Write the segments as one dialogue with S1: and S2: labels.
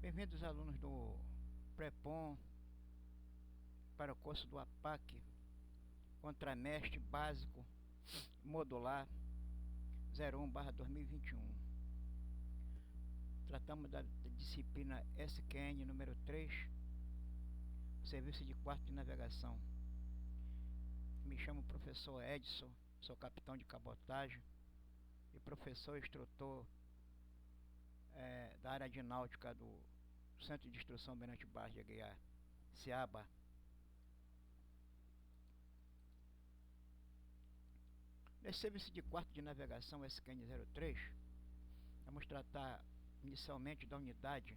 S1: Bem-vindos, alunos do Prepom, para o curso do APAC, Contramestre Básico Modular 01/2021. Tratamos da disciplina SQN número 3, Serviço de Quarto de Navegação. Me chamo professor Edson, sou capitão de cabotagem e professor instrutor da área de náutica do Centro de Instrução Almirante Barros de Aguiar, CIABA. Nesse serviço de quarto de navegação SQN03, vamos tratar inicialmente da unidade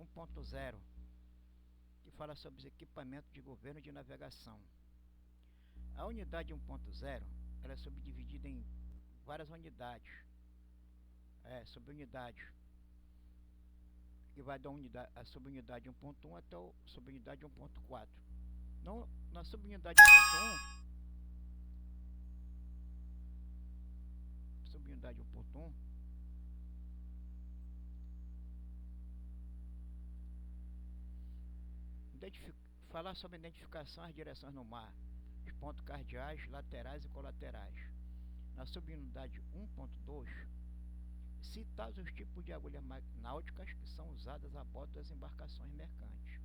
S1: 1.0, que fala sobre os equipamentos de governo de navegação. A unidade 1.0 ela é subdividida em várias unidades, subunidades, que vai da a subunidade 1.1 até a subunidade 1.4. Na subunidade 1.1, falar sobre a identificação das direções no mar, os pontos cardeais, laterais e colaterais. Na subunidade 1.2, citar os tipos de agulhas náuticas que são usadas a bordo das embarcações mercantes.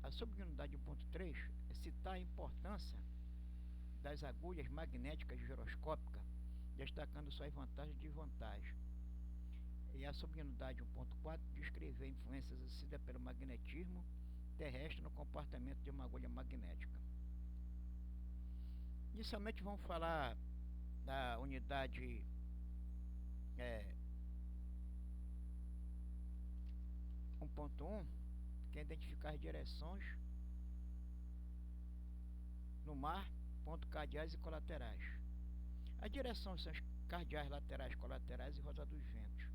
S1: A subunidade 1.3 é citar a importância das agulhas magnéticas giroscópicas, destacando suas vantagens e desvantagens. E a subunidade 1.4 descrever influências exercidas pelo magnetismo terrestre no comportamento de uma agulha magnética. Inicialmente vamos falar da unidade 1.1, que é identificar as direções no mar, pontos cardeais e colaterais. As direções são as cardeais, laterais, colaterais e roda dos ventos.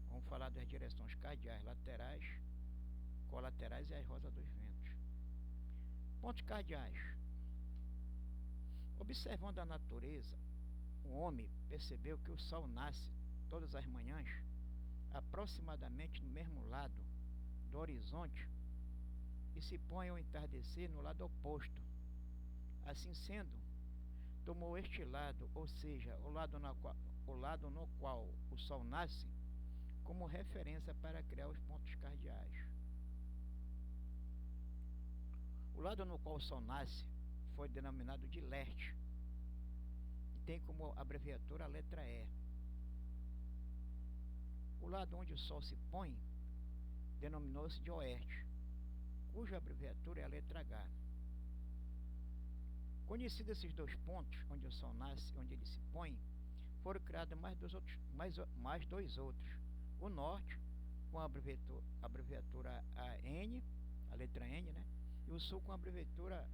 S1: Vamos falar das direções cardeais, laterais, colaterais e as rodas dos ventos. Pontos cardeais. Observando a natureza, o homem percebeu que o sol nasce todas as manhãs aproximadamente no mesmo lado do horizonte e se põe ao entardecer no lado oposto. Assim sendo, tomou este lado, ou seja, o lado no qual o sol nasce, como referência para criar os pontos cardeais. O lado no qual o sol nasce foi denominado de leste e tem como abreviatura a letra E. O lado onde o sol se põe denominou-se de oeste, cuja abreviatura é a letra H. Conhecidos esses dois pontos, onde o sol nasce e onde ele se põe, foram criados mais dois outros. O norte, com a abreviatura AN, a letra N, né? E o sul com a abreviatura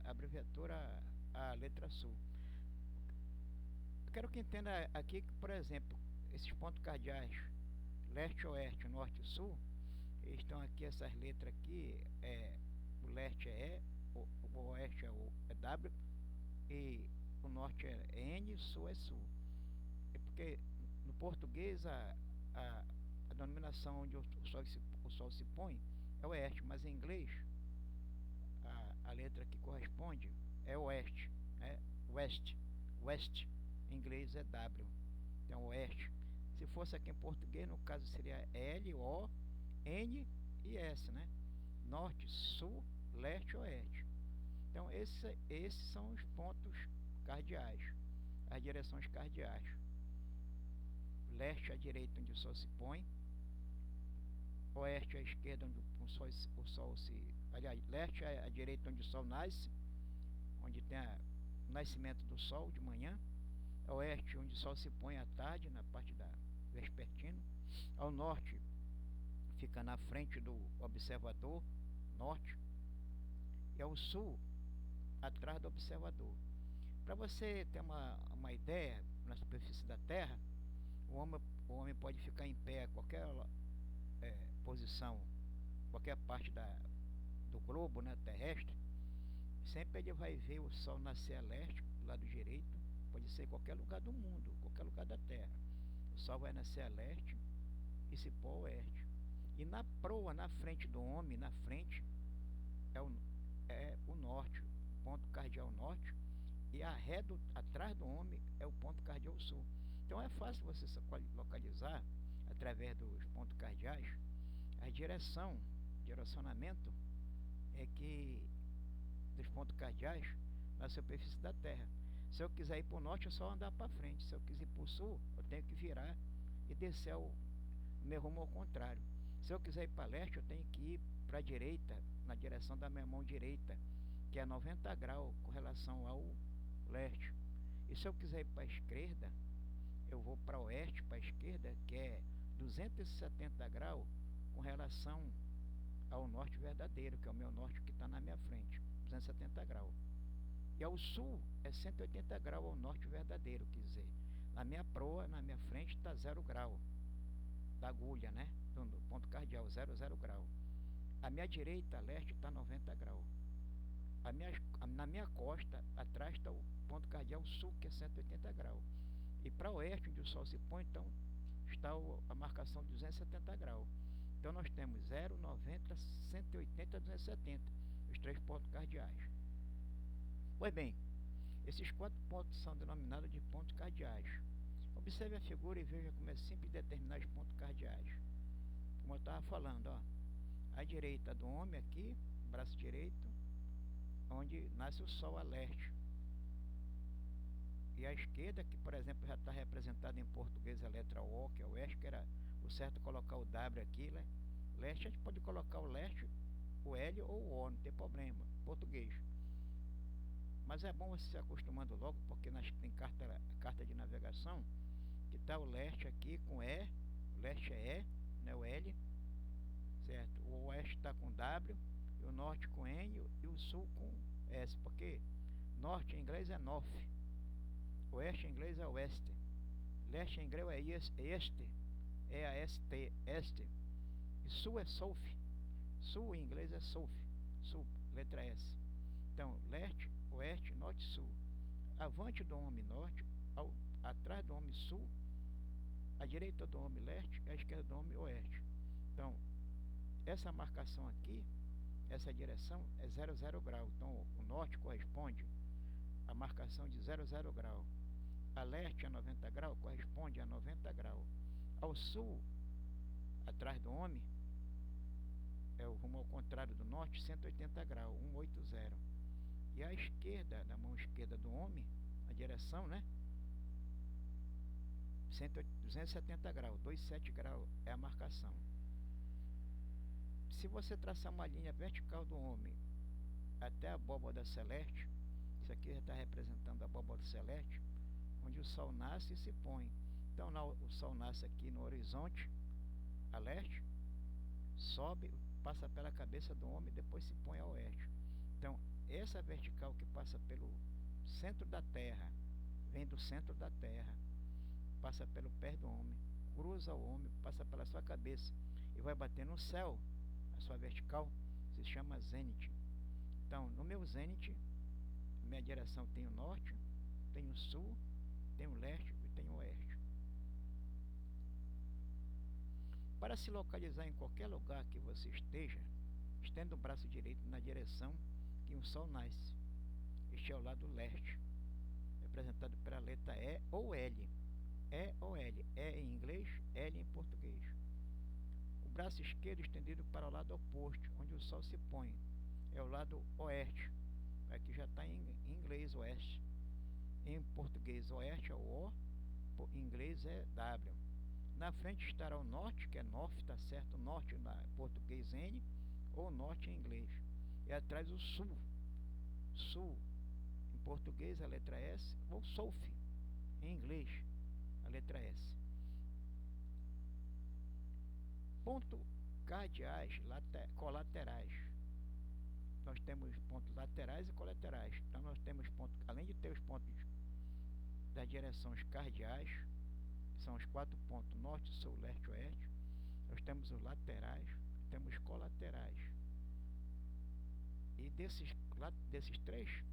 S1: a letra sul. Eu quero que entenda aqui que, por exemplo, esses pontos cardeais, leste, oeste, norte e sul, estão aqui, essas letras aqui, o leste é E, o oeste é W, e o norte é N e o sul é sul. É porque no português a denominação onde o sol se põe é oeste, mas em inglês a letra que corresponde é oeste, né? West, em inglês é W, então oeste. Se fosse aqui em português, no caso seria L, O, N e S, né? Norte, sul, leste, oeste. Então esses são os pontos cardeais, as direções cardeais. Leste à direita onde o sol se põe, oeste à esquerda onde o sol se... Aliás, leste à direita onde o sol nasce, onde tem o nascimento do sol de manhã, oeste onde o sol se põe à tarde, na parte da vespertina, ao norte fica na frente do observador norte, e ao sul atrás do observador. Para você ter uma ideia, na superfície da Terra, o homem pode ficar em pé a qualquer posição, qualquer parte do globo, né, terrestre. Sempre ele vai ver o sol nascer a leste, do lado direito, pode ser em qualquer lugar do mundo, qualquer lugar da Terra. O sol vai nascer a leste e se pôr a oeste. E na proa, na frente do homem, na frente, é o norte, ponto cardeal norte, e a ré atrás do homem é o ponto cardeal sul. Então é fácil você localizar, através dos pontos cardeais, a direcionamento é que dos pontos cardeais na superfície da Terra. Se eu quiser ir para o norte, é só andar para frente. Se eu quiser ir para o sul, eu tenho que virar e descer o meu rumo ao contrário. Se eu quiser ir para leste, eu tenho que ir para a direita, na direção da minha mão direita, que é 90 graus com relação ao leste. E se eu quiser ir para a esquerda, eu vou para o oeste, para a esquerda, que é 270 graus com relação ao norte verdadeiro, que é o meu norte que está na minha frente, 270 graus. E ao sul é 180 graus ao norte verdadeiro, quer dizer, na minha proa, na minha frente está 0 grau da agulha, né? Do ponto cardeal, 0 grau. A minha direita, a leste, está 90 graus. Na minha costa, atrás está o ponto cardeal sul, que é 180 graus. E para o oeste, onde o sol se põe, então está a marcação de 270 graus. Então nós temos 0, 90, 180, 270, os 3 pontos cardeais. Pois bem, esses 4 pontos são denominados de pontos cardeais. Observe a figura e veja como é simples determinar os pontos cardeais. Como eu estava falando, ó, à direita do homem aqui, braço direito, onde nasce o sol a leste. E a esquerda, que por exemplo já está representada em português a letra O, que é o oeste, que era o certo colocar o W aqui, né? Leste, a gente pode colocar o leste, o L ou o O, não tem problema, português. Mas é bom você se acostumando logo, porque tem carta de navegação, que está o leste aqui com E, o leste é E, né, o L, certo? O oeste está com W, e o norte com N, e o sul com S, porque norte em inglês é north, oeste em inglês é west, leste em inglês é este, E-A-S-T, este, e sul é south, sul em inglês é south, sul, letra S. Então, leste, oeste, norte, sul. Avante do homem norte, atrás do homem sul, à direita do homem leste, à esquerda do homem oeste. Então, essa marcação aqui, essa direção é 0 grau. Então, o norte corresponde à marcação de 0 grau. A leste a 90 graus corresponde a 90 graus. Ao sul, atrás do homem, é o rumo ao contrário do norte, 180 graus, 180. E à esquerda, na mão esquerda do homem, a direção, né? 270 graus, 27 graus é a marcação. Se você traçar uma linha vertical do homem até a abóbada celeste, isso aqui já está representando a abóbada celeste, onde o sol nasce e se põe. Então o sol nasce aqui no horizonte, a leste, sobe, passa pela cabeça do homem e depois se põe a oeste. Então, essa vertical que passa pelo centro da Terra, vem do centro da Terra, passa pelo pé do homem, cruza o homem, passa pela sua cabeça e vai bater no céu. A sua vertical se chama zênite. Então, no meu zênite, minha direção tem o norte, tem o sul, tem o leste e tem o oeste. Para se localizar em qualquer lugar que você esteja, estenda o braço direito na direção que o sol nasce. Este é o lado leste, representado pela letra E ou L. E ou L. E em inglês, L em português. O braço esquerdo estendido para o lado oposto, onde o sol se põe. É o lado oeste. Aqui já está em inglês, oeste. Em português, oeste é o O, em inglês é W. Na frente estará o norte, que é north, está certo, norte na português N, ou norte em inglês. E atrás o sul. Sul, em português a letra S, ou south, em inglês, a letra S. Pontos cardeais colaterais. Nós temos pontos laterais e colaterais. Então nós temos pontos, além de ter os pontos das direções cardeais, que são os 4 pontos norte, sul, leste, oeste, nós temos os laterais, temos colaterais. E desses 3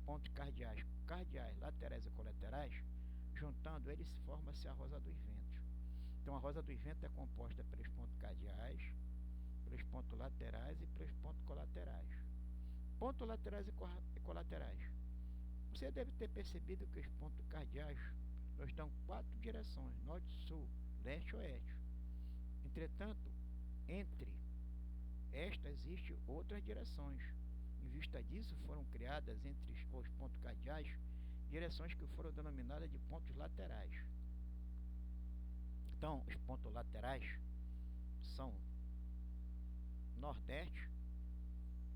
S1: pontos cardeais, laterais e colaterais, juntando eles, forma-se a rosa dos ventos. Então a rosa dos ventos é composta pelos pontos cardeais, pelos pontos laterais e pelos pontos colaterais. Pontos laterais e colaterais. Você deve ter percebido que os pontos cardeais nos dão 4 direções: norte, sul, leste e oeste. Entretanto, entre estas existem outras direções. Em vista disso, foram criadas entre os pontos cardeais direções que foram denominadas de pontos laterais. Então, os pontos laterais são nordeste,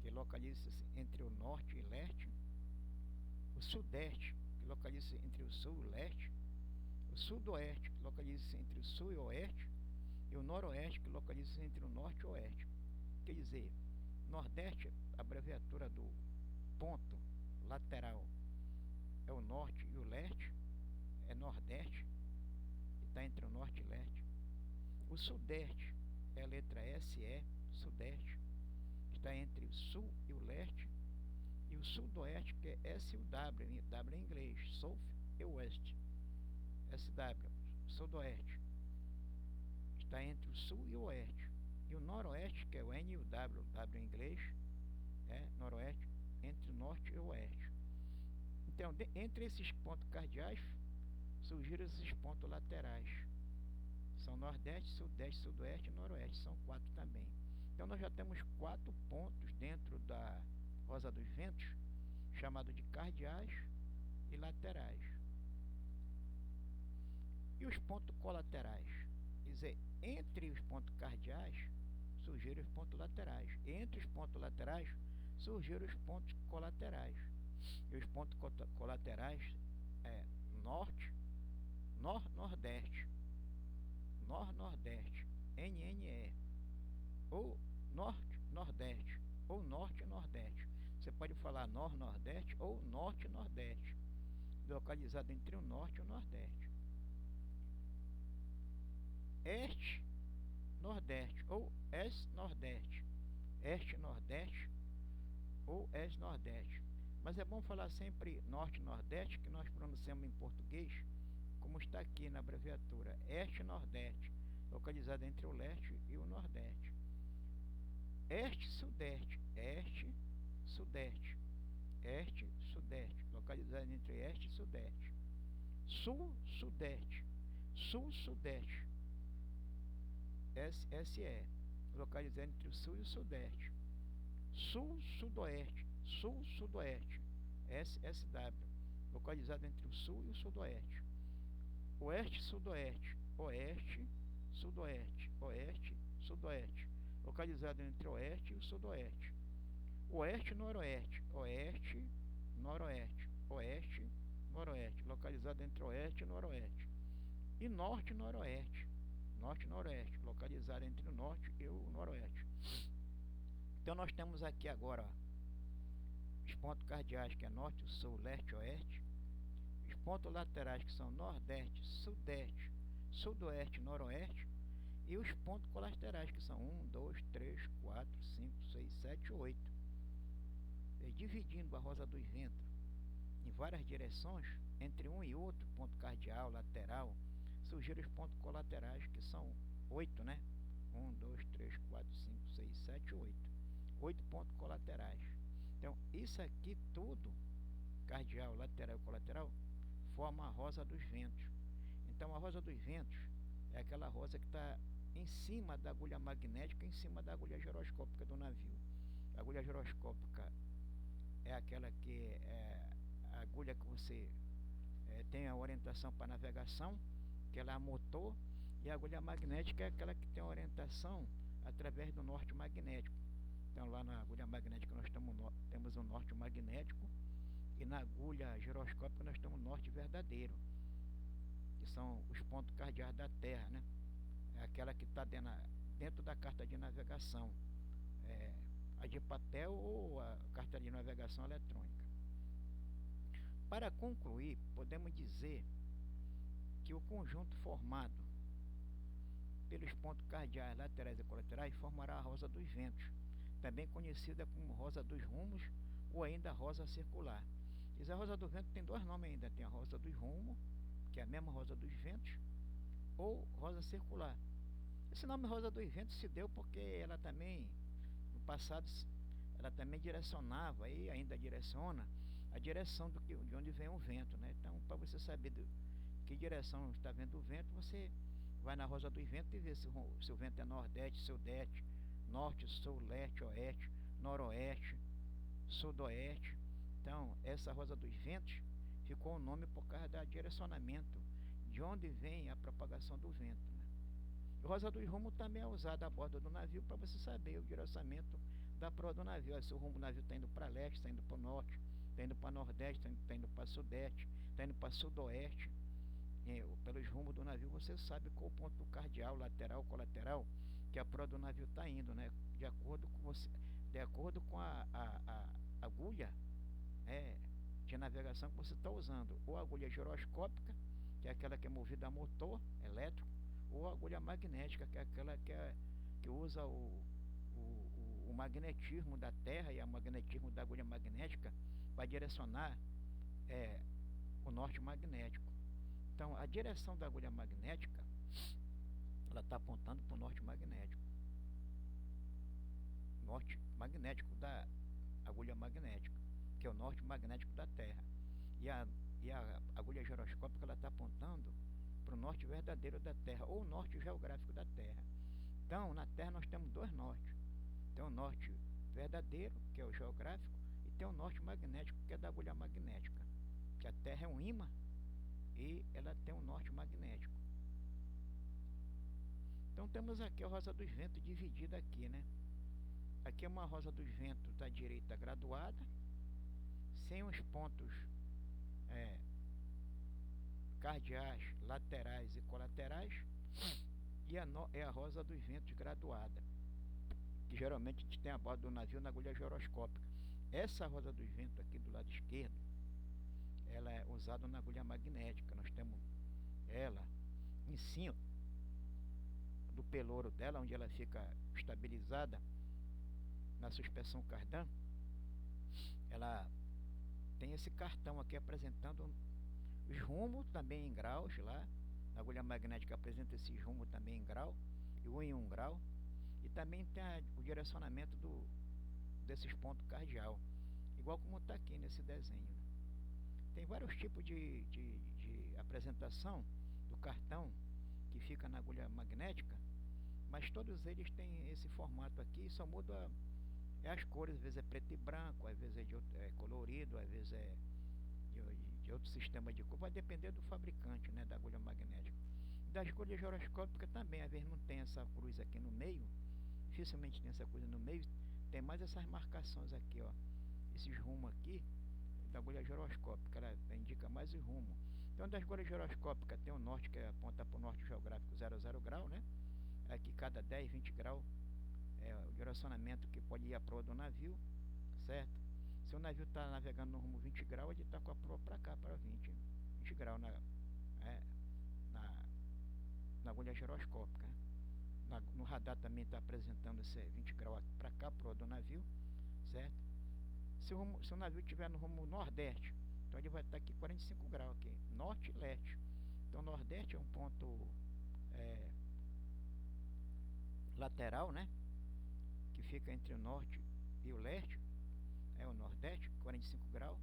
S1: que localiza-se entre o norte e leste, o sudeste, que localiza-se entre o sul e o leste, o sudoeste, que localiza-se entre o sul e o oeste, e o noroeste, que localiza-se entre o norte e o oeste. Quer dizer, nordeste, a abreviatura do ponto lateral é o norte e o leste, é nordeste, que está entre o norte e leste. O sudeste é a letra SE, sudeste, está entre o sul e o leste. E o sudoeste, que é SUW, W em inglês, South e West, SW, sudoeste, está entre o sul e o oeste. E o noroeste, que é o NUW, W em inglês, noroeste, entre o norte e o oeste. Então, entre esses pontos cardeais, surgiram esses pontos laterais. São nordeste, sudeste, sudoeste e noroeste, são 4 também. Então, nós já temos 4 pontos dentro da rosa dos ventos, chamado de cardeais e laterais. E os pontos colaterais? Quer dizer, entre os pontos cardeais surgiram os pontos laterais. E entre os pontos laterais surgiram os pontos colaterais. E os pontos colaterais é norte, nordeste, nordeste, NNE, ou norte-nordeste, ou norte-nordeste. Você pode falar nordeste ou norte-nordeste, localizado entre o norte e o nordeste. Este-nordeste ou est-nordeste, este-nordeste ou est-nordeste. Mas é bom falar sempre norte-nordeste, que nós pronunciamos em português, como está aqui na abreviatura, este-nordeste, localizado entre o leste e o nordeste. Este-sudeste, este-sudeste, este-sudeste, localizado entre este e sudeste. Sul-sudeste, sul-sudeste, SE, localizado entre o sul e o sudeste. Sul-sudoeste, sul-sudoeste, SSW, localizado entre o sul e o sudoeste. Oeste-sudoeste, oeste-sudoeste, oeste-sudoeste, localizado entre o oeste e o sudoeste. Oeste-noroeste, oeste-noroeste, oeste-noroeste, localizado entre o oeste e o noroeste. E norte-noroeste, norte-noroeste, localizado entre o norte e o noroeste. Então nós temos aqui agora os pontos cardeais, que é norte, sul, leste e oeste. Os pontos laterais, que são nordeste, sudeste, sudoeste e noroeste. E os pontos colaterais, que são 1, 2, 3, 4, 5, 6, 7, 8. Dividindo a rosa dos ventos em várias direções, entre um e outro ponto cardeal, lateral, surgiram os pontos colaterais, que são 8, né? 1, 2, 3, 4, 5, 6, 7, 8. 8 pontos colaterais. Então, isso aqui tudo, cardeal, lateral e colateral, forma a rosa dos ventos. Então, a rosa dos ventos é aquela rosa que está em cima da agulha magnética, em cima da agulha giroscópica do navio. A agulha giroscópica é aquela que é a agulha que você tem a orientação para navegação, que ela é a motor, e a agulha magnética é aquela que tem a orientação através do norte magnético. Então, lá na agulha magnética nós temos o norte magnético, e na agulha giroscópica nós temos o norte verdadeiro, que são os pontos cardeais da Terra, né? É aquela que está dentro da carta de navegação, a de papel ou a carta de navegação eletrônica. Para concluir, podemos dizer que o conjunto formado pelos pontos cardeais, laterais e colaterais formará a rosa dos ventos, também conhecida como rosa dos rumos ou ainda rosa circular. A rosa do vento tem 2 nomes ainda, tem a rosa dos rumos, que é a mesma rosa dos ventos, ou rosa circular. Esse nome rosa dos ventos se deu porque ela também, no passado, ela também direcionava e ainda direciona a direção de onde vem o vento, né? Então, para você saber que direção está vendo o vento, você vai na rosa dos ventos e vê se o vento é nordeste, sudeste, norte, sul, leste, oeste, noroeste, sudoeste. Então, essa rosa dos ventos ficou o nome por causa do direcionamento de onde vem a propagação do vento, né? O rosa dos rumos também é usada a bordo do navio para você saber o direcionamento da proa do navio. Se o rumo do navio está indo para leste, está indo para o norte, está indo para nordeste, está indo para sudeste, está indo para sudoeste. Pelos rumos do navio você sabe qual o ponto cardeal, lateral, colateral que a proa do navio está indo, né? De acordo com você, de acordo com a agulha de navegação que você está usando, ou a agulha giroscópica, que é aquela que é movida a motor elétrico, ou a agulha magnética, que é aquela que usa o magnetismo da Terra e o magnetismo da agulha magnética para direcionar o norte magnético. Então, a direção da agulha magnética, ela está apontando para o norte magnético. Norte magnético da agulha magnética, que é o norte magnético da Terra. E a agulha giroscópica, ela está apontando para o norte verdadeiro da Terra, ou o norte geográfico da Terra. Então, na Terra nós temos dois nortes. Tem o norte verdadeiro, que é o geográfico, e tem o norte magnético, que é da agulha magnética. Que a Terra é um ímã e ela tem um norte magnético. Então temos aqui a rosa dos ventos dividida aqui, né? Aqui é uma rosa dos ventos da direita graduada, sem os pontos cardeais, laterais e colaterais, e é a rosa dos ventos graduada, que geralmente a gente tem a bordo do navio na agulha giroscópica. Essa rosa dos ventos aqui do lado esquerdo, ela é usada na agulha magnética. Nós temos ela em cima do pelouro dela, onde ela fica estabilizada na suspensão cardan. Ela tem esse cartão aqui apresentando os rumos também em graus lá. Na agulha magnética apresenta esses rumos também em grau, e 1 em 1 grau. E também tem o direcionamento desses pontos cardeal, igual como está aqui nesse desenho, né? Tem vários tipos de apresentação do cartão que fica na agulha magnética, mas todos eles têm esse formato aqui, só muda as cores. Às vezes é preto e branco, às vezes é colorido, às vezes é de outro sistema de cor. Vai depender do fabricante, né, da agulha magnética. Das agulhas giroscópicas também, às vezes não tem essa cruz aqui no meio, dificilmente tem essa cruz no meio, tem mais essas marcações aqui, ó, esses rumos aqui da agulha giroscópica, ela indica mais o rumo. Então, das agulhas giroscópicas tem o norte, que aponta para o norte geográfico 00 grau, né? Aqui cada 10, 20 graus é o direcionamento que pode ir a proa do navio, certo? Se o navio está navegando no rumo 20 graus, ele está com a proa para cá, para 20 graus na agulha giroscópica, né? No radar também está apresentando esse 20 graus para cá, proa do navio, certo? Se o navio estiver no rumo nordeste, então ele vai estar aqui 45 graus, aqui, norte e leste. Então nordeste é um ponto lateral, né? Que fica entre o norte e o leste, é o nordeste, 45 graus.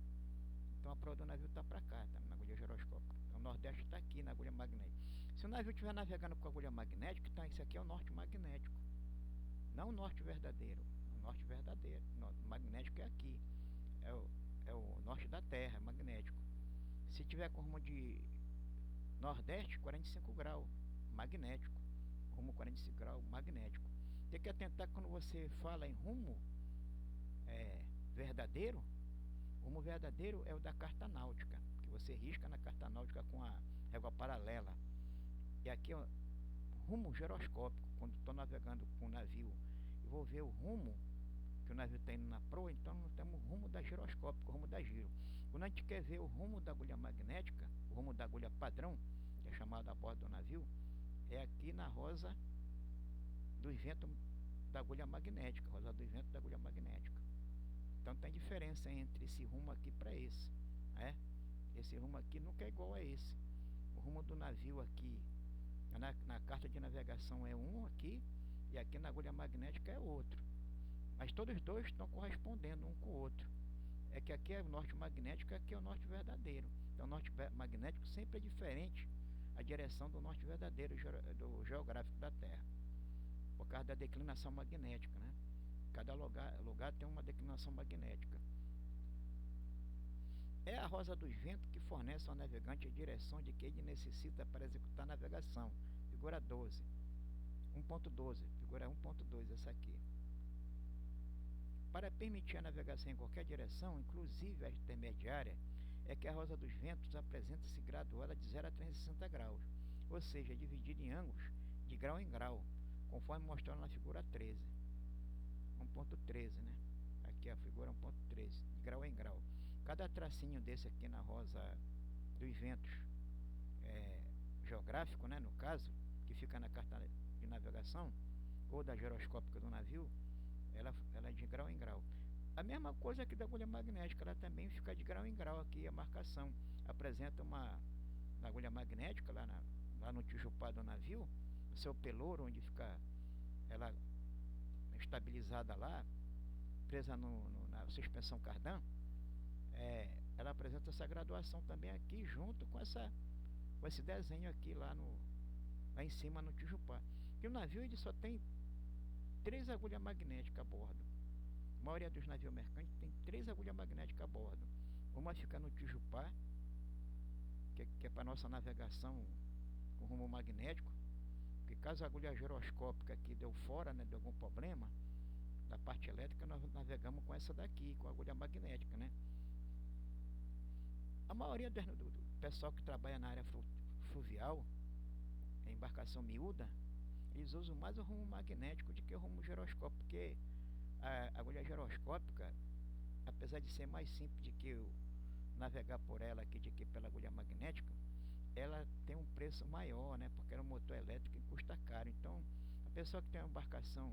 S1: Então a proa do navio está para cá, tá na agulha giroscópica. Então o nordeste está aqui na agulha magnética. Se o navio estiver navegando com a agulha magnética, então esse aqui é o norte magnético, não o norte verdadeiro. O norte verdadeiro, o magnético é aqui, é o norte da Terra, magnético. Se tiver com rumo de nordeste, 45 graus, magnético. Rumo 45 graus, magnético. Tem que atentar quando você fala em rumo verdadeiro. Rumo verdadeiro é o da carta náutica, que você risca na carta náutica com a régua paralela. E aqui, ó, rumo giroscópico. Quando estou navegando com o navio e vou ver o rumo que o navio está indo na proa, então nós temos o rumo da giroscópica, o rumo da giro. Quando a gente quer ver o rumo da agulha magnética, o rumo da agulha padrão, que é chamado a bordo do navio, é aqui na rosa dos ventos da agulha magnética, rosa dos ventos da agulha magnética. Então tem diferença entre esse rumo aqui para esse, né? Esse rumo aqui nunca é igual a esse. O rumo do navio aqui Na carta de navegação é um aqui, e aqui na agulha magnética é outro. Mas todos os dois estão correspondendo um com o outro. É que aqui é o norte magnético e aqui é o norte verdadeiro. Então o norte magnético sempre é diferente a direção do norte verdadeiro do geográfico da Terra, por causa da declinação magnética, né? Cada lugar tem uma declinação magnética. É a rosa dos ventos que fornece ao navegante a direção de que ele necessita para executar a navegação. Figura 12. 1.12. Figura 1.2, essa aqui. Para permitir a navegação em qualquer direção, inclusive a intermediária, é que a rosa dos ventos apresenta-se graduada de 0 a 360 graus, ou seja, dividida em ângulos de grau em grau, conforme mostrado na figura 13. 1.13, né? Aqui a figura 1.13, de grau em grau. Cada tracinho desse aqui na rosa dos ventos geográfico, né, no caso, que fica na carta de navegação, ou da giroscópica do navio, ela é de grau em grau. A mesma coisa aqui da agulha magnética, ela também fica de grau em grau aqui, a marcação. Apresenta uma agulha magnética lá no tijupá do navio, no seu pelouro, onde fica ela estabilizada lá, presa na suspensão cardan. Ela apresenta essa graduação também aqui, junto com esse desenho aqui lá em cima no tijupá. E o navio ele só tem 3 agulhas magnéticas a bordo. A maioria dos navios mercantes tem 3 agulhas magnéticas a bordo. Uma fica no tijupá, que é para nossa navegação com rumo magnético, porque caso a agulha giroscópica aqui deu fora, né, de algum problema da parte elétrica, nós navegamos com essa daqui, com a agulha magnética, né? A maioria do pessoal que trabalha na área fluvial, em embarcação miúda, eles usam mais o rumo magnético do que o rumo giroscópico, porque a agulha giroscópica, apesar de ser mais simples de que navegar por ela aqui do que pela agulha magnética, ela tem um preço maior, né? Porque era um motor elétrico e custa caro. Então, a pessoa que tem uma embarcação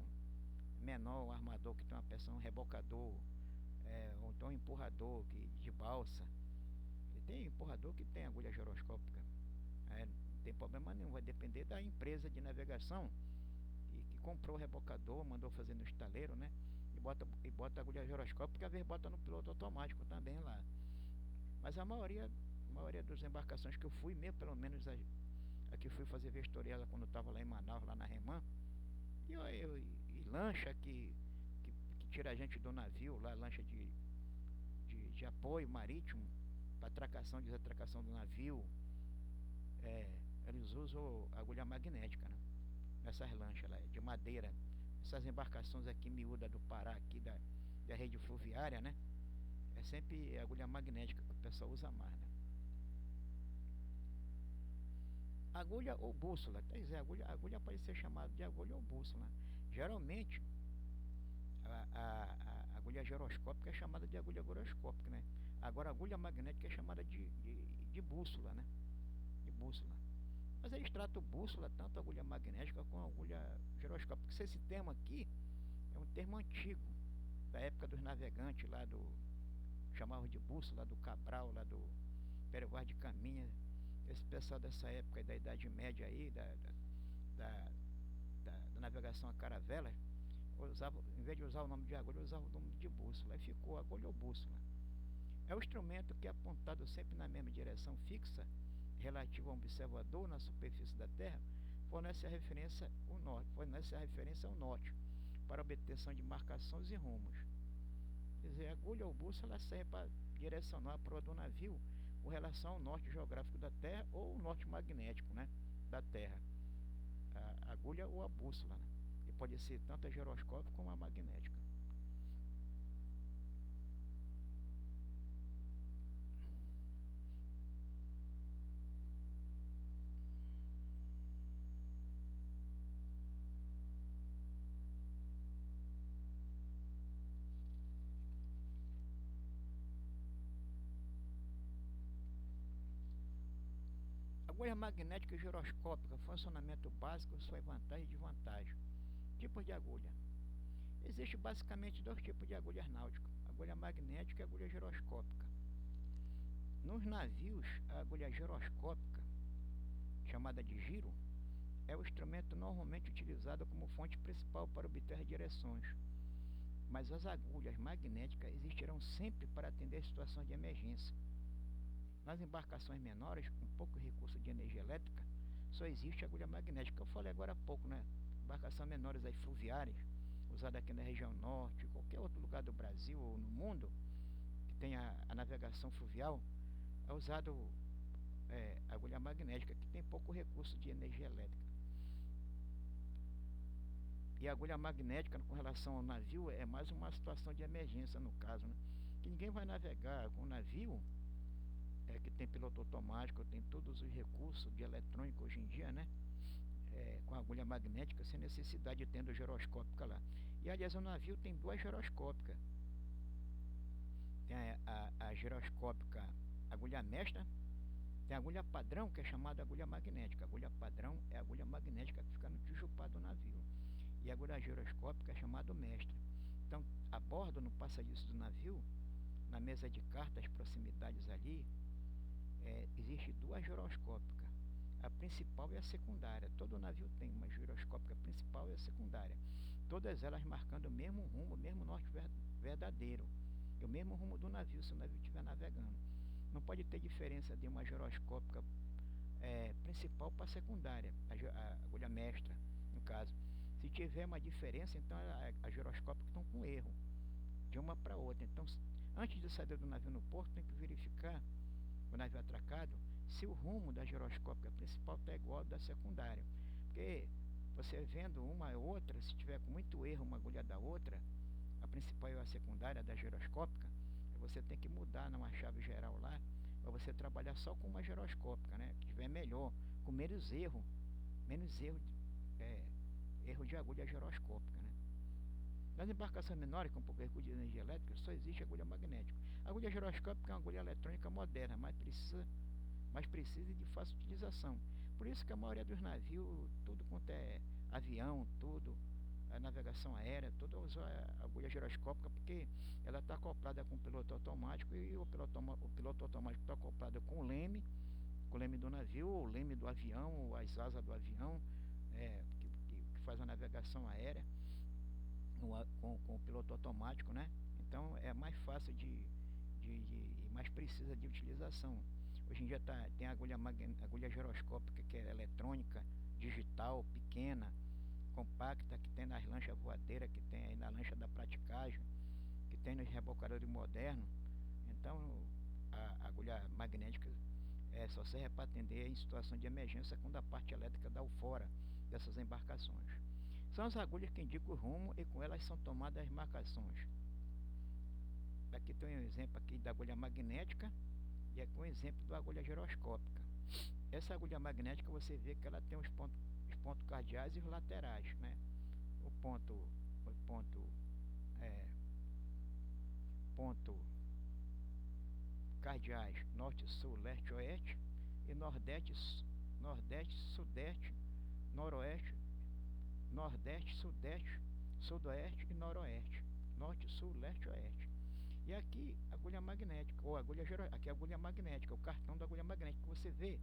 S1: menor, um armador que tem uma peça, um rebocador, ou então um empurrador de balsa, tem empurrador que tem agulha giroscópica, não tem problema nenhum, vai depender da empresa de navegação que comprou o rebocador, mandou fazer no estaleiro, né? E bota a agulha giroscópica, às vezes bota no piloto automático também lá. Mas a maioria das embarcações que eu fui, mesmo pelo menos a que fui fazer vistoria quando eu estava lá em Manaus, lá na Remã, e lancha que tira a gente do navio, lá lancha de apoio marítimo, para atracação e desatracação do navio, eles usam agulha magnética, né? Nessas lanchas lá, de madeira. Essas embarcações aqui miúdas do Pará, aqui da rede fluviária, né? É sempre agulha magnética que o pessoal usa mais, né? Agulha ou bússola, quer dizer, agulha pode ser chamada de agulha ou bússola. Geralmente, a agulha giroscópica é chamada de agulha giroscópica, né? Agora a agulha magnética é chamada de bússola, né? De bússola. Mas eles tratam bússola, tanto a agulha magnética como a agulha giroscópica. Porque esse termo aqui é um termo antigo, da época dos navegantes lá chamavam de bússola, do Cabral, lá do Pereguar de Caminha. Esse pessoal dessa época, da Idade Média aí, da navegação a caravela, em vez de usar o nome de agulha, usava o nome de bússola. Aí ficou agulha ou bússola. É o instrumento que é apontado sempre na mesma direção fixa, relativo ao observador na superfície da Terra, fornece a referência ao norte, para obtenção de marcações e rumos. Quer dizer, a agulha ou bússola serve para direcionar a proa do navio com relação ao norte geográfico da Terra ou o norte magnético, né, da Terra. A agulha ou a bússola, né? E pode ser tanto a giroscópica como a magnética. Agulha magnética e giroscópica, funcionamento básico, sua vantagem e desvantagem. Tipos de agulha. Existem basicamente 2 tipos de agulhas náuticas, agulha magnética e agulha giroscópica. Nos navios, a agulha giroscópica, chamada de giro, é o instrumento normalmente utilizado como fonte principal para obter direções, mas as agulhas magnéticas existirão sempre para atender situações de emergência. Nas embarcações menores, com pouco recurso de energia elétrica, só existe agulha magnética. Eu falei agora há pouco, né? Embarcações menores aí, fluviárias, usadas aqui na região norte, qualquer outro lugar do Brasil ou no mundo, que tenha a navegação fluvial, é usado agulha magnética, que tem pouco recurso de energia elétrica. E a agulha magnética com relação ao navio é mais uma situação de emergência no caso, né? Que ninguém vai navegar com um navio que tem piloto automático, tem todos os recursos de eletrônico hoje em dia, né? Com agulha magnética, sem necessidade de tendo giroscópica lá. E aliás, o navio tem duas giroscópicas. Tem a giroscópica agulha mestra, tem a agulha padrão, que é chamada agulha magnética. A agulha padrão é a agulha magnética que fica no tijupá do navio. E a agulha giroscópica é chamada mestra. Então, a bordo, no passadiço do navio, na mesa de cartas, proximidades ali, existe duas giroscópicas. A principal e a secundária. Todo navio tem uma giroscópica principal e a secundária. Todas elas marcando o mesmo rumo, o mesmo norte verdadeiro. E o mesmo rumo do navio, se o navio estiver navegando. Não pode ter diferença de uma giroscópica principal para secundária, a agulha mestra, no caso. Se tiver uma diferença, então as giroscópicas estão com erro, de uma para outra. Então, antes de sair do navio no porto, tem que verificar, o navio atracado, se o rumo da giroscópica principal está igual ao da secundária. Porque você vendo uma e outra, se tiver com muito erro uma agulha da outra, a principal e a secundária da giroscópica, você tem que mudar numa chave geral lá, para você trabalhar só com uma giroscópica, né? Que tiver melhor, com menos erro de agulha giroscópica, né? Nas embarcações menores com pouco recurso de energia elétrica, só existe agulha magnética. A agulha giroscópica é uma agulha eletrônica moderna, mas precisa de fácil utilização. Por isso que a maioria dos navios, tudo quanto é avião, tudo, a navegação aérea, tudo usa a agulha giroscópica, porque ela está acoplada com o piloto automático, e o piloto automático está acoplado com o leme do navio, o leme do avião, ou as asas do avião, que faz a navegação aérea com o piloto automático, né? Então é mais fácil e mais precisa de utilização. Hoje em dia tem a agulha giroscópica, que é eletrônica, digital, pequena, compacta, que tem nas lanchas voadeiras, que tem aí na lancha da praticagem, que tem nos rebocadores modernos. Então a agulha magnética só serve para atender em situação de emergência, quando a parte elétrica dá o fora dessas embarcações. São as agulhas que indicam o rumo, e com elas são tomadas as marcações. Aqui tem um exemplo aqui da agulha magnética, e aqui um exemplo da agulha giroscópica. Essa agulha magnética, você vê que ela tem os pontos cardeais e os laterais, né? O ponto cardeais norte, sul, leste, oeste, e nordeste, sudeste, noroeste, nordeste, sudeste, sudoeste e noroeste. Norte, sul, leste, oeste. E aqui agulha magnética, ou aqui é agulha magnética, o cartão da agulha magnética, que você vê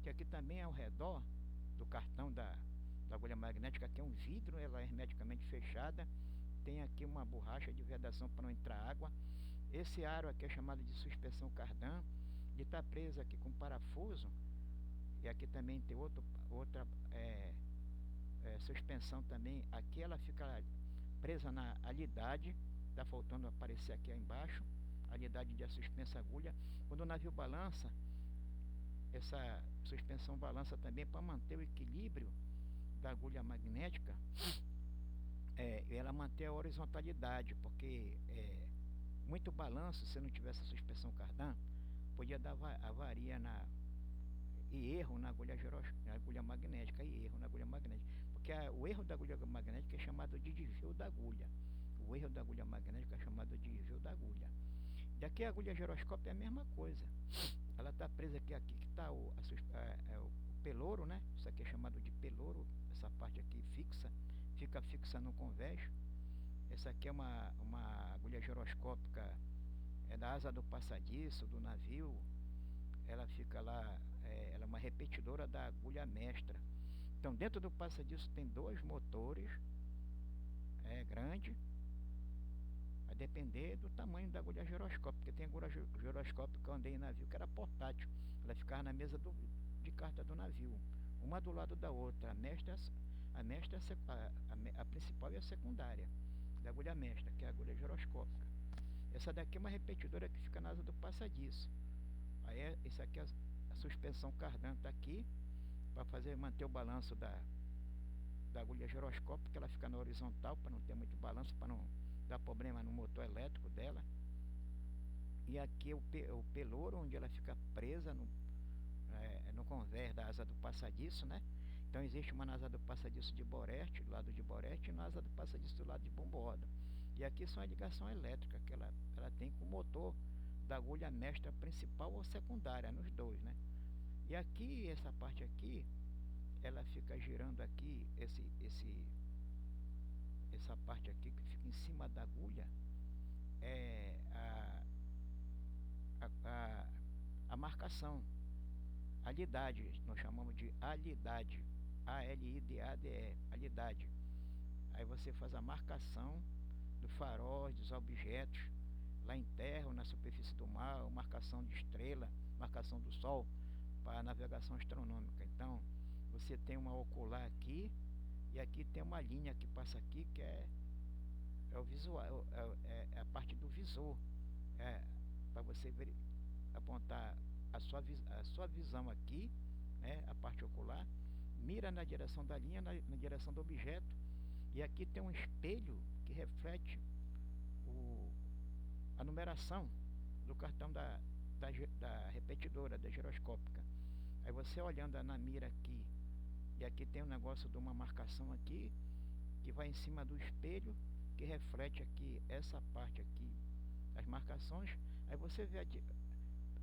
S1: que aqui também ao redor do cartão da agulha magnética, aqui é um vidro, ela é hermeticamente fechada, tem aqui uma borracha de vedação para não entrar água. Esse aro aqui é chamado de suspensão cardan, ele está preso aqui com parafuso, e aqui também tem outra suspensão também. Aqui ela fica presa na alidade, está faltando aparecer aqui embaixo, a alidade de a suspensa agulha. Quando o navio balança, essa suspensão balança também para manter o equilíbrio da agulha magnética, ela mantém a horizontalidade, porque muito balanço, se não tivesse a suspensão cardan, podia dar avaria e erro na agulha magnética, porque o erro da agulha magnética é chamado de desvio da agulha. O erro da agulha magnética é chamado de desvio da agulha. Daqui a agulha giroscópica é a mesma coisa. Ela está presa aqui que está o pelouro, né? Isso aqui é chamado de pelouro. Essa parte aqui fica fixa no convés. Essa aqui é uma agulha giroscópica, da asa do passadiço, do navio. Ela fica lá, ela é uma repetidora da agulha mestra. Então dentro do passadiço tem dois motores, grande, vai depender do tamanho da agulha giroscópica, porque tem agulha giroscópica que eu andei em navio que era portátil, ela ficava na mesa de carta do navio, uma do lado da outra, a principal e a secundária, da agulha mestra, que é a agulha giroscópica. Essa daqui é uma repetidora que fica na asa do passadiço. Aí isso aqui é a suspensão cardan está aqui, para manter o balanço da agulha giroscópica, ela fica na horizontal, para não ter muito balanço, para não dar problema no motor elétrico dela. E aqui o pelouro, onde ela fica presa no convés da asa do passadiço, né? Então existe uma na asa do passadiço de Boreste, do lado de Boreste, e na asa do passadiço do lado de Bomborda. E aqui são a ligação elétrica que ela tem com o motor da agulha mestra principal ou secundária, nos dois, né? E aqui, essa parte aqui, ela fica girando aqui, essa parte aqui que fica em cima da agulha, é a marcação, alidade, nós chamamos de alidade, A-L-I-D-A-D-E, alidade. Aí você faz a marcação do faróis, dos objetos, lá em terra ou na superfície do mar, marcação de estrela, marcação do sol, para navegação astronômica. Então, você tem uma ocular aqui, e aqui tem uma linha que passa aqui, que é o visual, é a parte do visor, para você apontar a sua visão aqui, né, a parte ocular, mira na direção da linha, na direção do objeto, e aqui tem um espelho que reflete a numeração do cartão da repetidora, da giroscópica. Aí você olhando na mira aqui, e aqui tem um negócio de uma marcação aqui, que vai em cima do espelho, que reflete aqui, essa parte aqui, as marcações. Aí você vê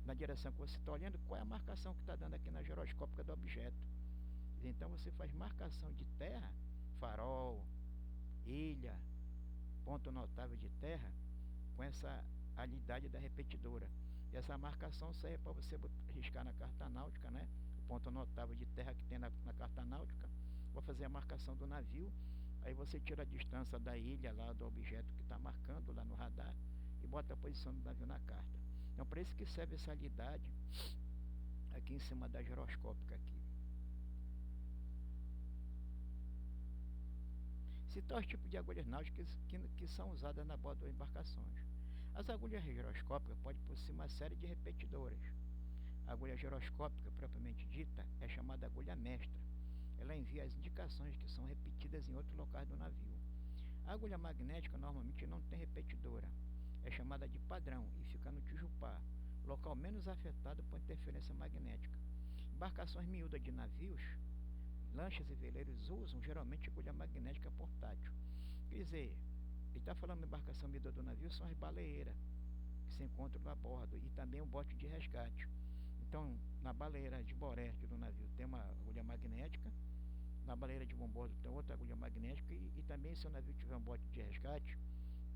S1: na direção que você está olhando, qual é a marcação que está dando aqui na giroscópica do objeto. Então você faz marcação de terra, farol, ilha, ponto notável de terra, com essa alidade da repetidora. E essa marcação serve para você riscar na carta náutica, né? O ponto notável de terra que tem na carta náutica. Vou fazer a marcação do navio. Aí você tira a distância da ilha lá do objeto que está marcando lá no radar e bota a posição do navio na carta. Então, para isso que serve essa alidade aqui em cima da giroscópica aqui. Citar os tipos de agulhas náuticas que são usadas na bordo das embarcações. As agulhas giroscópicas podem possuir uma série de repetidoras. A agulha giroscópica, propriamente dita, é chamada agulha mestra. Ela envia as indicações que são repetidas em outros locais do navio. A agulha magnética normalmente não tem repetidora. É chamada de padrão e fica no Tijupá, local menos afetado por interferência magnética. Embarcações miúdas de navios, lanchas e veleiros usam geralmente agulha magnética portátil. Quer dizer, ele está falando de embarcação miúda do navio, são as baleeiras que se encontram a bordo e também o bote de resgate. Então, na baleeira de Boreste do navio tem uma agulha magnética, na baleeira de Bombordo tem outra agulha magnética e também, se o navio tiver um bote de resgate,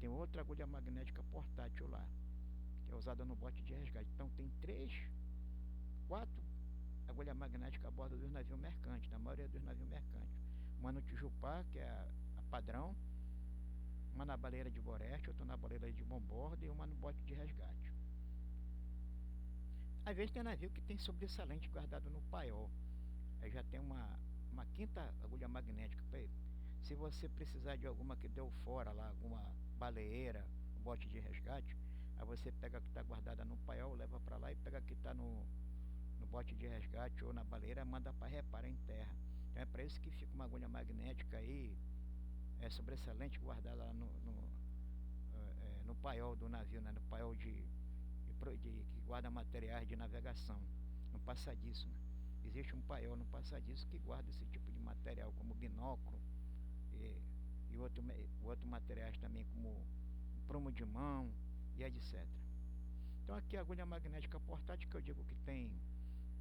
S1: tem outra agulha magnética portátil lá, que é usada no bote de resgate. Então tem 4 agulhas magnéticas a bordo dos navios mercantes, na maioria dos navios mercantes. Uma no Tijupá, que é a padrão, uma na baleeira de Boreste, outra na baleeira de Bombordo e uma no bote de resgate. Às vezes tem navio que tem sobressalente guardado no paiol. Aí já tem uma quinta agulha magnética para ele. Se você precisar de alguma que deu fora lá, alguma baleeira, bote de resgate, aí você pega a que está guardada no paiol, leva para lá e pega a que está no bote de resgate ou na baleeira, manda para reparar em terra. Então é para isso que fica uma agulha magnética aí, sobressalente, guardada lá no paiol do navio, né? No paiol que guarda materiais de navegação, no passadiço, né? Existe um paiol no passadiço que guarda esse tipo de material, como binóculo e outros materiais também, como prumo de mão e etc. Então aqui a agulha magnética portátil, que eu digo que tem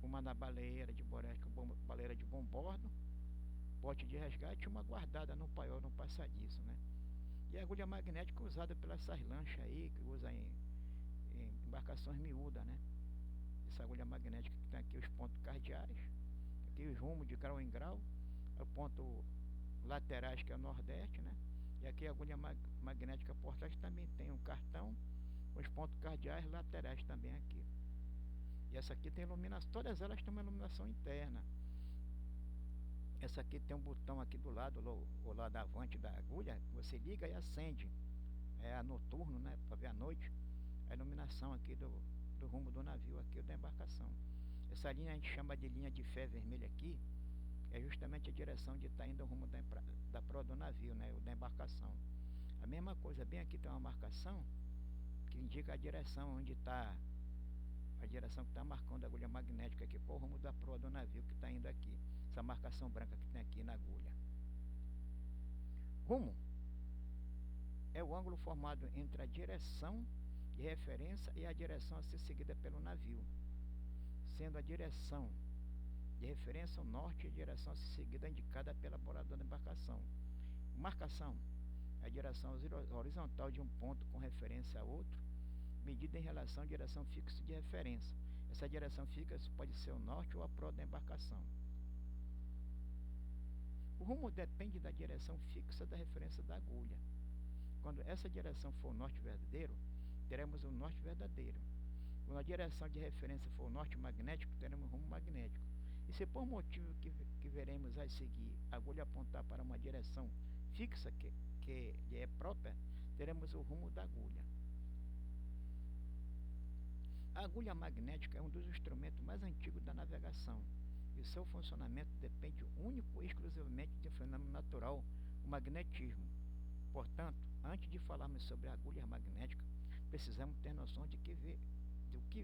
S1: uma na baleeira de Boreste, baleeira de Bombordo, bote de resgate, e uma guardada no paiol no passadiço, né? E a agulha magnética usada pelas lanchas aí, que usa em embarcações miúdas, né? Essa agulha magnética que tem aqui os pontos cardeais, aqui os rumos de grau em grau, o ponto laterais, que é o nordeste, né? E aqui a agulha magnética por trás também tem um cartão, os pontos cardeais laterais também aqui. E essa aqui tem iluminação, todas elas têm uma iluminação interna. Essa aqui tem um botão aqui do lado, o lado avante da agulha, que você liga e acende. É a noturno, né? Para ver à noite. A iluminação aqui do rumo do navio, aqui da embarcação. Essa linha a gente chama de linha de fé vermelha aqui, é justamente a direção de estar indo ao rumo da proa do navio, né? Ou da embarcação. A mesma coisa, bem aqui tem uma marcação que indica a direção onde está, a direção que está marcando a agulha magnética aqui, qual o rumo da proa do navio que está indo aqui. Essa marcação branca que tem aqui na agulha. Rumo é o ângulo formado entre a direção de referência e a direção a ser seguida pelo navio, sendo a direção de referência o norte e a direção a ser seguida indicada pela boradora da embarcação. Marcação é a direção horizontal de um ponto com referência a outro, medida em relação à direção fixa de referência. Essa direção fixa pode ser o norte ou a proa da embarcação. O rumo depende da direção fixa da referência da agulha. Quando essa direção for o norte verdadeiro, teremos o norte verdadeiro. Quando a direção de referência for o norte magnético, teremos o rumo magnético. E se por motivo que veremos a seguir a agulha apontar para uma direção fixa que é própria, teremos o rumo da agulha. A agulha magnética é um dos instrumentos mais antigos da navegação, e o seu funcionamento depende único e exclusivamente de um fenômeno natural, o magnetismo. Portanto, antes de falarmos sobre a agulha magnética, precisamos ter noção do que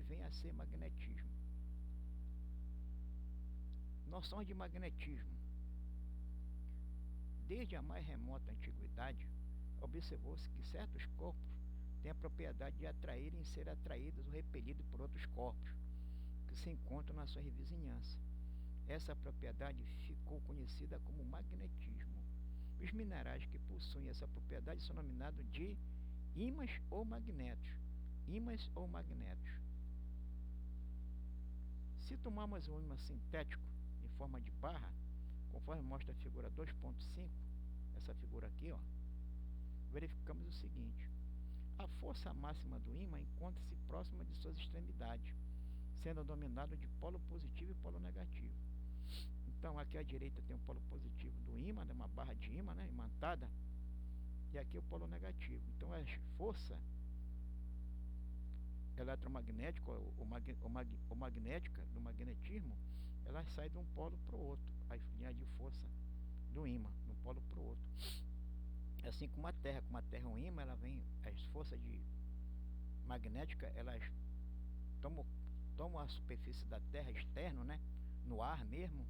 S1: vem a ser magnetismo. Noções de magnetismo. Desde a mais remota antiguidade, observou-se que certos corpos têm a propriedade de atraírem e ser atraídos ou repelidos por outros corpos que se encontram na sua vizinhança. Essa propriedade ficou conhecida como magnetismo. Os minerais que possuem essa propriedade são denominados de ímãs ou magnetos. Ímãs ou magnetos. Se tomarmos um ímã sintético em forma de barra, conforme mostra a figura 2.5, essa figura aqui, ó, verificamos o seguinte: a força máxima do ímã encontra-se próxima de suas extremidades, sendo dominado de polo positivo e polo negativo. Então aqui à direita tem o polo positivo do ímã, né, uma barra de ímã, né, imantada, e aqui o polo negativo. Então a força eletromagnética ou magnética do magnetismo, ela sai de um polo para o outro, a linha de força do ímã, de um polo para o outro. Assim como a Terra é um ímã, ela vem, as forças magnéticas, elas tomam a superfície da Terra externo, né, no ar mesmo,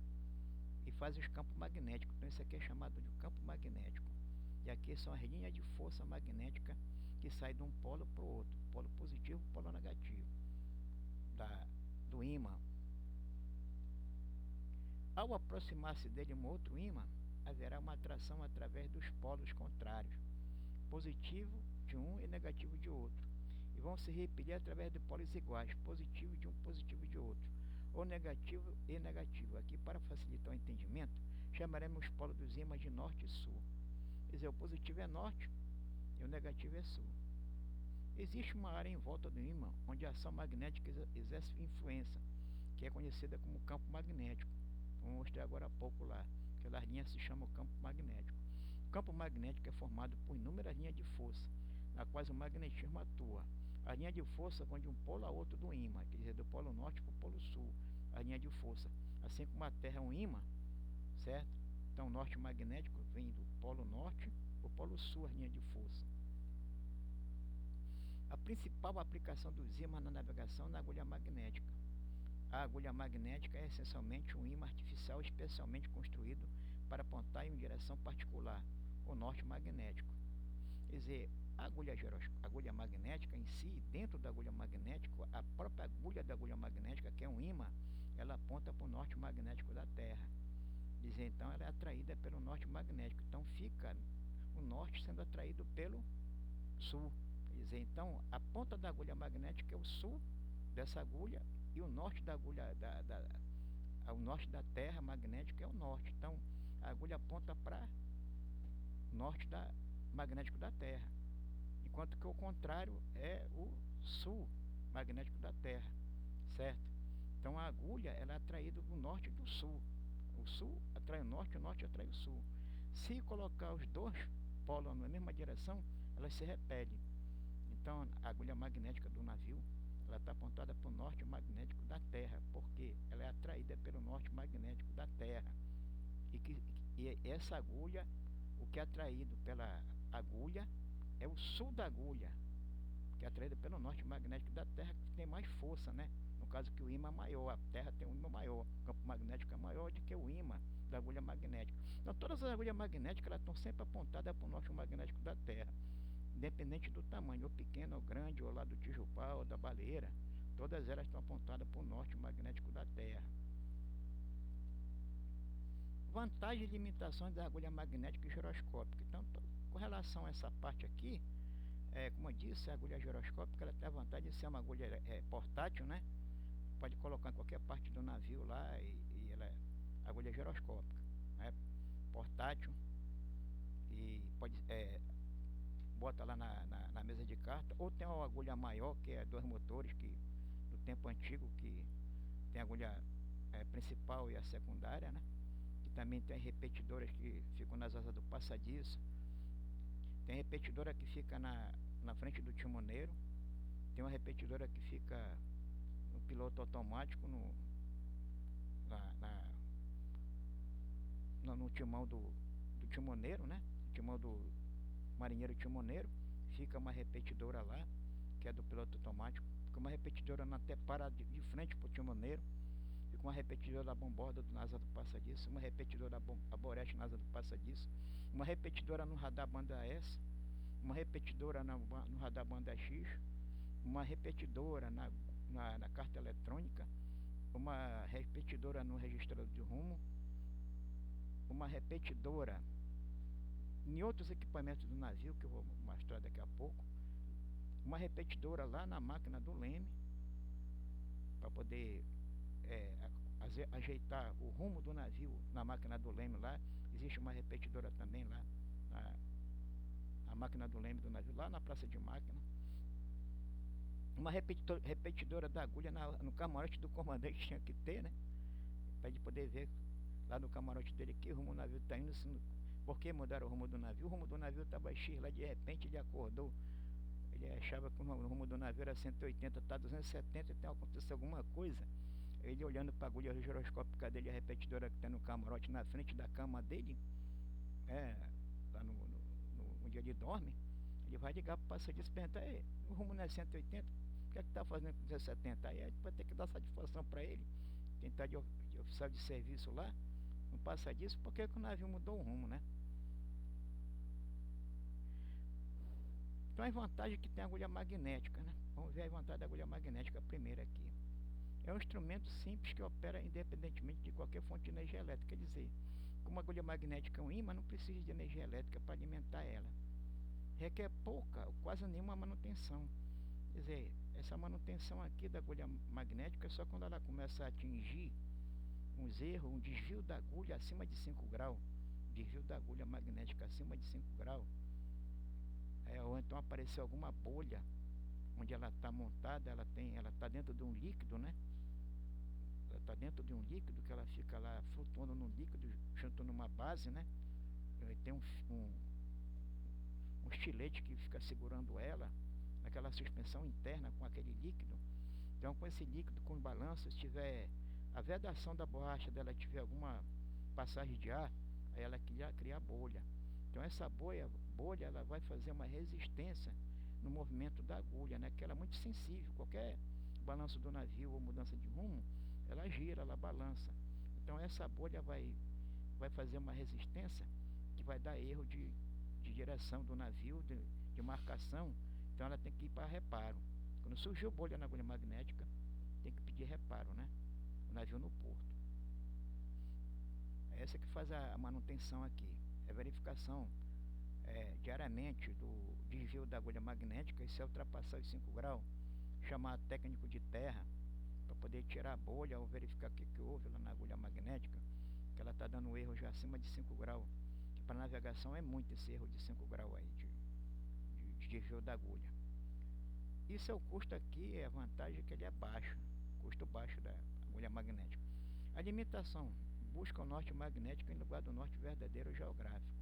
S1: e fazem os campos magnéticos. Então isso aqui é chamado de campo magnético. E aqui são as linhas de força magnética que saem de um polo para o outro, polo positivo e polo negativo do ímã. Ao aproximar-se dele um outro ímã, haverá uma atração através dos polos contrários, positivo de um e negativo de outro, e vão se repelir através de polos iguais, positivo de um, positivo de outro, ou negativo e negativo. Aqui, para facilitar o entendimento, chamaremos os polos dos ímãs de norte e sul. Quer dizer, o positivo é norte e o negativo é sul. Existe uma área em volta do ímã onde a ação magnética exerce influência, que é conhecida como campo magnético. Vou mostrar agora há pouco lá. Aquela linha se chama campo magnético. O campo magnético é formado por inúmeras linhas de força, na quais o magnetismo atua. A linha de força vão de um polo a outro do ímã, quer dizer, do polo norte para o polo sul, a linha de força. Assim como a Terra é um ímã, certo? Então o norte magnético vem do polo norte para o polo sul, a linha de força. A principal aplicação dos ímãs na navegação é na agulha magnética. A agulha magnética é essencialmente um ímã artificial especialmente construído para apontar em uma direção particular, o norte magnético. Quer dizer, a agulha magnética em si, dentro da agulha magnética, a própria agulha da agulha magnética, que é um ímã, ela aponta para o norte magnético da Terra. Quer dizer, então ela é atraída pelo norte magnético. Então fica o norte sendo atraído pelo sul. Quer dizer, então a ponta da agulha magnética é o sul dessa agulha, e o norte da agulha, o norte da Terra magnética é o norte. Então a agulha aponta para norte magnético da Terra, enquanto que o contrário é o sul magnético da Terra, certo? Então a agulha ela é atraída do norte e do sul. O sul atrai o norte atrai o sul. Se colocar os dois polos na mesma direção, elas se repelem. Então a agulha magnética do navio ela está apontada para o norte magnético da Terra, porque ela é atraída pelo norte magnético da Terra. E essa agulha, o que é atraído pela agulha é o sul da agulha, que é atraída pelo norte magnético da Terra, que tem mais força, né? No caso que o ímã é maior, a Terra tem um ímã maior, o campo magnético é maior do que o ímã da agulha magnética. Então todas as agulhas magnéticas elas estão sempre apontadas para o norte magnético da Terra, independente do tamanho, ou pequeno, ou grande, ou lá do tijupá, ou da baleira, todas elas estão apontadas para o norte magnético da Terra. Vantagens e limitações da agulha magnética e giroscópica. Então, com relação a essa parte aqui, como eu disse, a agulha giroscópica ela tem a vantagem de ser uma agulha portátil, né? Pode colocar em qualquer parte do navio lá e ela é agulha giroscópica, né? Portátil e pode bota lá na mesa de carta, ou tem uma agulha maior que é 2 motores que do tempo antigo, que tem a agulha principal e a secundária, né? Que também tem repetidoras que ficam nas asas do passadiço. Tem repetidora que fica na frente do timoneiro. Tem uma repetidora que fica no piloto automático, no timão do timoneiro, né? No timão do marinheiro timoneiro. Fica uma repetidora lá, que é do piloto automático. Fica uma repetidora na antepara de frente para o timoneiro. Fica uma repetidora da bomborda na asa do passadiço. Uma repetidora aborete na asa do passadiço. Uma repetidora no radar banda S. Uma repetidora no radar banda X. Uma repetidora na carta eletrônica. Uma repetidora no registrador de rumo. Uma repetidora em outros equipamentos do navio, que eu vou mostrar daqui a pouco. Uma repetidora lá na máquina do leme, para poder ajeitar o rumo do navio na máquina do leme lá. Existe uma repetidora também lá na máquina do leme do navio, lá na praça de máquina. Uma repetidora da agulha no camarote do comandante, tinha que ter, né? Para ele poder ver lá no camarote dele que rumo o navio está indo. Por que mudaram o rumo do navio? O rumo do navio estava X, lá de repente ele acordou. Ele achava que o rumo do navio era 180, está 270, então aconteceu alguma coisa. Ele olhando para a agulha giroscópica dele, a repetidora que está no camarote, na frente da cama dele, lá onde ele dorme, ele vai ligar para o passadiço e perguntar: o rumo não é 180? O que é que está fazendo com 270? Aí vai ter que dar satisfação para ele, quem está de oficial de serviço lá, não passa disso, porque o navio mudou o rumo, né? Então a vantagem que tem a agulha magnética, né? Vamos ver a vantagem da agulha magnética primeiro aqui. É um instrumento simples que opera independentemente de qualquer fonte de energia elétrica. Quer dizer, como a agulha magnética é um ímã, não precisa de energia elétrica para alimentar ela. Requer pouca ou quase nenhuma manutenção. Quer dizer, essa manutenção aqui da agulha magnética é só quando ela começa a atingir uns erros, um desvio da agulha acima de 5 graus. Desvio da agulha magnética acima de 5 graus. Ou então apareceu alguma bolha onde ela está montada, ela está dentro de um líquido, né? Ela está dentro de um líquido que ela fica lá flutuando num líquido junto numa base, né? Tem um estilete que fica segurando ela naquela suspensão interna com aquele líquido. Então, com esse líquido, com balanço, se tiver a vedação da borracha dela tiver alguma passagem de ar, aí ela cria bolha. Então essa bolha ela vai fazer uma resistência no movimento da agulha, né? Que ela é muito sensível. Qualquer balanço do navio ou mudança de rumo, ela gira, ela balança. Então essa bolha vai fazer uma resistência que vai dar erro de direção do navio, de marcação. Então ela tem que ir para reparo. Quando surgiu bolha na agulha magnética, tem que pedir reparo, né? O navio no porto. É essa que faz a manutenção aqui. É verificação diariamente do desvio da agulha magnética, e se ultrapassar os 5 graus, chamar técnico de terra para poder tirar a bolha ou verificar o que houve lá na agulha magnética. que ela está dando um erro já acima de 5 graus, que para navegação é muito esse erro de 5 graus aí de desvio da agulha. Isso é o custo aqui, a vantagem é que ele é baixo, custo baixo da agulha magnética. A limitação, busca o norte magnético em lugar do norte verdadeiro geográfico.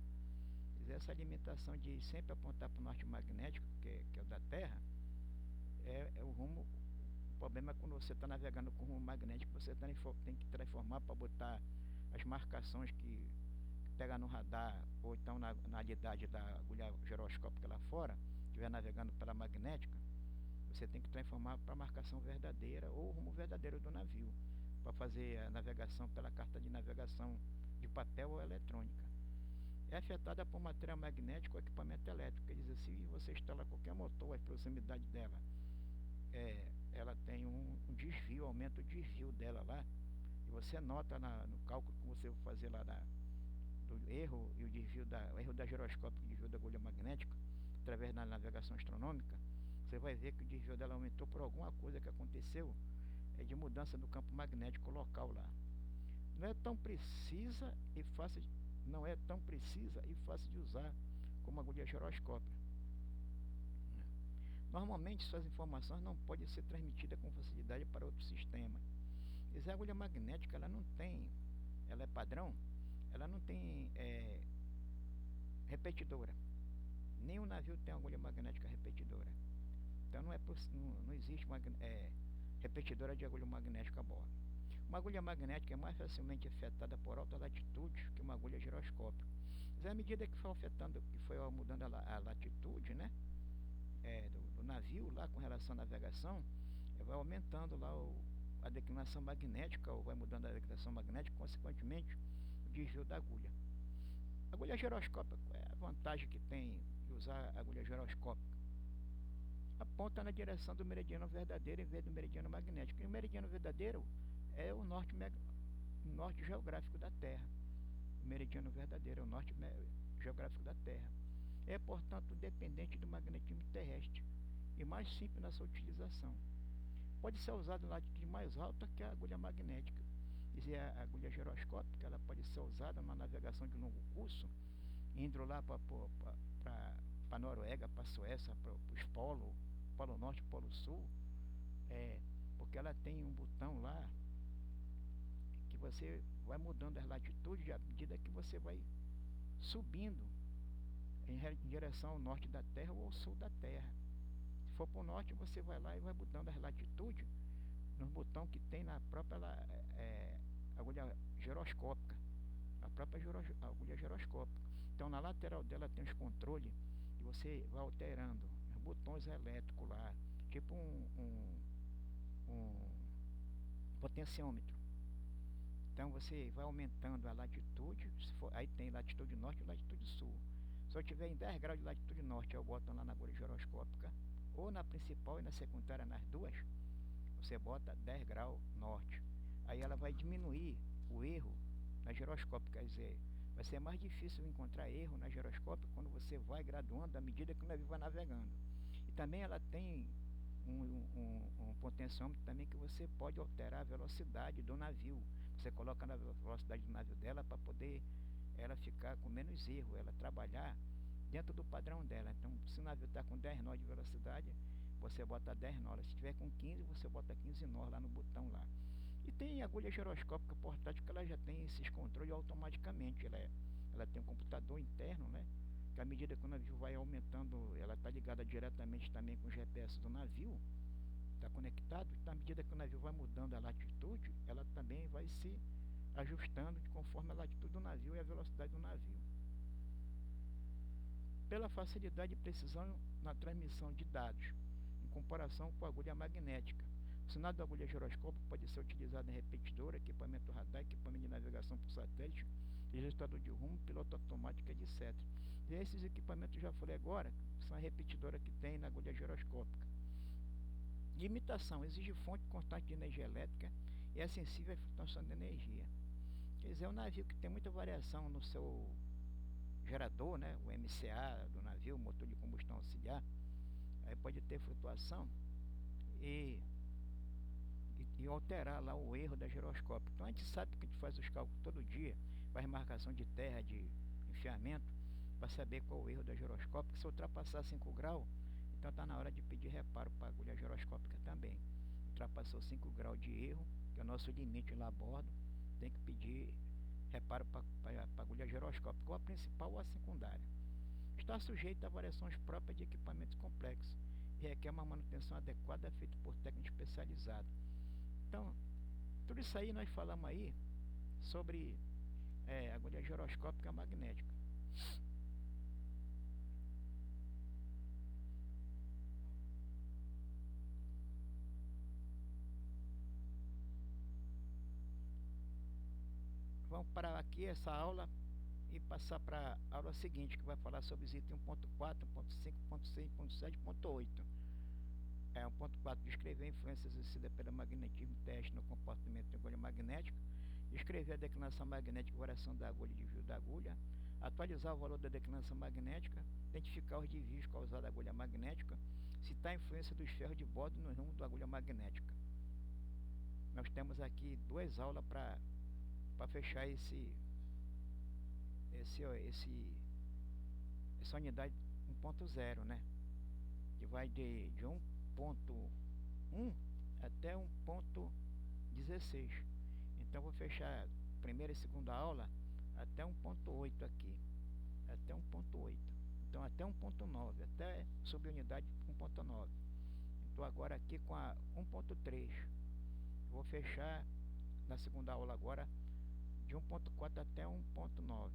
S1: Essa limitação de sempre apontar para o norte magnético, que é o da Terra, é o rumo. O problema é quando você está navegando com rumo magnético, você tem que transformar para botar as marcações que pega no radar, ou então na unidade da agulha giroscópica lá fora, estiver navegando pela magnética, você tem que transformar para a marcação verdadeira ou o rumo verdadeiro do navio, para fazer a navegação pela carta de navegação de papel ou eletrônica. É afetada por material magnético ou equipamento elétrico. Quer dizer, se você instala qualquer motor, a proximidade dela, ela tem um desvio, aumenta o desvio dela lá, e você nota no cálculo que você vai fazer lá do erro e o desvio o erro da giroscópio e o desvio da agulha magnética, através da navegação astronômica, você vai ver que o desvio dela aumentou por alguma coisa que aconteceu de mudança do campo magnético local lá. Não é tão precisa e fácil de usar como agulha giroscópio. Normalmente suas informações não podem ser transmitidas com facilidade para outro sistema. Mas a agulha magnética ela é padrão, ela não tem repetidora. Nenhum navio tem agulha magnética repetidora. Então não existe repetidora de agulha magnética a bordo. Uma agulha magnética é mais facilmente afetada por alta latitude que uma agulha giroscópio. Mas à medida que foi mudando a latitude, né, do navio lá com relação à navegação, vai aumentando lá a declinação magnética, ou vai mudando a declinação magnética, consequentemente o desvio da agulha. Agulha giroscópica, qual é a vantagem que tem de usar a agulha giroscópica? Aponta na direção do meridiano verdadeiro em vez do meridiano magnético. E o meridiano verdadeiro é o norte geográfico da Terra. O meridiano verdadeiro é o norte geográfico da Terra. É, portanto, dependente do magnetismo terrestre e mais simples na sua utilização. Pode ser usado em latitude mais alta que a agulha magnética. E a agulha giroscópica ela pode ser usada na navegação de longo curso, indo lá para a Noruega, para a Suécia, para os Polo Norte e Polo Sul, porque ela tem um botão lá que você vai mudando as latitudes à medida que você vai subindo em direção ao norte da Terra ou ao sul da Terra. Se for para o norte, você vai lá e vai mudando as latitudes nos botões que tem na própria agulha giroscópica, a própria agulha giroscópica. Então na lateral dela tem os controles e você vai alterando os botões elétricos lá, tipo um potenciômetro. Então você vai aumentando a latitude, aí tem latitude norte e latitude sul. Se eu tiver em 10 graus de latitude norte, eu boto lá na agulha giroscópica, ou na principal e na secundária, nas duas, você bota 10 graus norte. Aí ela vai diminuir o erro na giroscópica, quer dizer, vai ser mais difícil encontrar erro na giroscópica quando você vai graduando à medida que o navio vai navegando. E também ela tem um potenciômetro também que você pode alterar a velocidade do navio. Você coloca na velocidade do navio dela para poder ela ficar com menos erro, ela trabalhar dentro do padrão dela. Então, se o navio está com 10 nós de velocidade, você bota 10 nós. Se estiver com 15, você bota 15 nós lá no botão lá. E tem agulha giroscópica portátil que ela já tem esses controles automaticamente. Ela tem um computador interno, né? Que à medida que o navio vai aumentando, ela está ligada diretamente também com o GPS do navio, está conectado. Então, à medida que o navio vai mudando a latitude, ela também vai se ajustando conforme a latitude do navio e a velocidade do navio. Pela facilidade e precisão na transmissão de dados, em comparação com a agulha magnética. O sinal da agulha giroscópica pode ser utilizado em repetidora, equipamento radar, equipamento de navegação por satélite, registrador de rumo, piloto automático, etc. E esses equipamentos, já falei agora, são a repetidora que tem na agulha giroscópica. Limitação: exige fonte constante de energia elétrica e é sensível à flutuação de energia. Quer dizer, é um navio que tem muita variação no seu gerador, né? O MCA do navio, motor de combustão auxiliar, aí pode ter flutuação e e alterar lá o erro da giroscópio. Então a gente sabe que a gente faz os cálculos todo dia, faz marcação de terra, de enfiamento, para saber qual o erro da giroscópica. Se ultrapassar 5 graus, então está na hora de pedir reparo para a agulha giroscópica também. Ultrapassou 5 graus de erro, que é o nosso limite lá a bordo, tem que pedir reparo para a agulha giroscópica, ou a principal ou a secundária. Está sujeito a variações próprias de equipamentos complexos e requer uma manutenção adequada feita por técnico especializado. Então, tudo isso aí nós falamos aí sobre agulha giroscópica magnética. Vamos parar aqui essa aula e passar para a aula seguinte, que vai falar sobre os itens 1.4, 1.5, 1.6, 1.7, 1.8. 1.4, descrever a influência exercida pelo magnetismo teste no comportamento da agulha magnética, descrever a declinação magnética e variação da agulha e desvio da agulha, atualizar o valor da declinação magnética, identificar os desvios causados à agulha magnética, citar a influência dos ferros de bordo no rumo da agulha magnética. Nós temos aqui 2 aulas para fechar essa unidade 1.0, né? Que vai de 1.1 até 1.16. Então vou fechar a primeira e segunda aula até 1.8 aqui. Até 1.8. Então até 1.9, até subunidade 1.9. Então agora aqui com a 1.3. Vou fechar na segunda aula agora de 1.4 até 1.9.